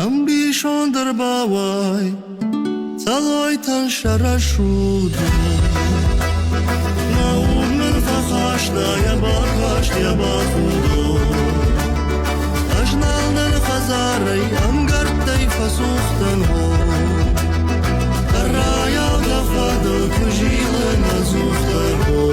ام بیشان در باوای تلوی تن شرشود ناون من فخاش یا باکاش یا باخودو اجنال نل خزاری ام گردی فسوختن هو رایا دفادل کجیل نزوختن هو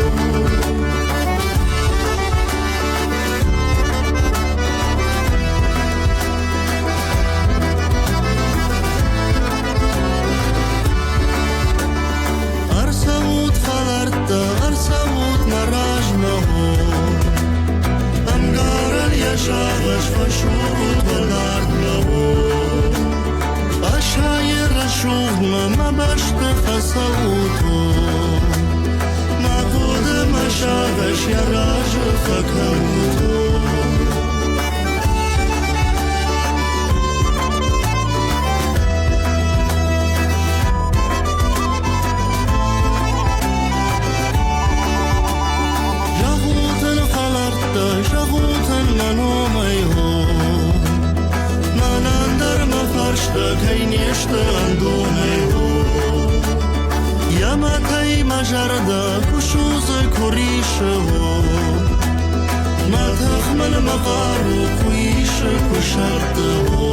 شاغش فشورد بلارد لهو باشایر شوق ما بشت فسوتو ما خود ما شاغش یراج فکوتو جردا کشوز کریشه و ما تخمل مقارو کویش کشرده و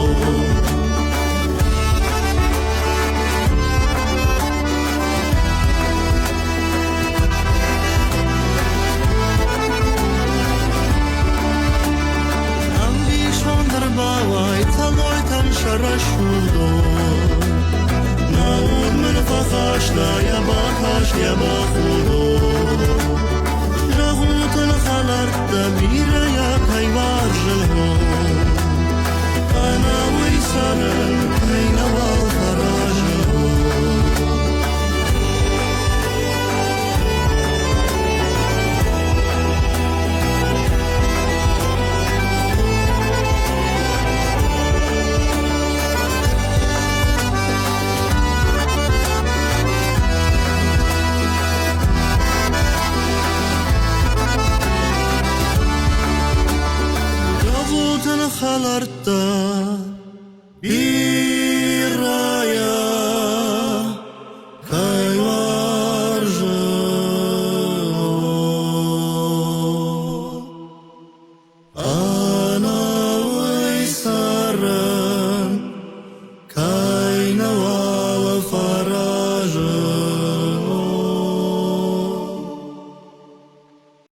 ام بیشان در باوای تلوی تن شرشودو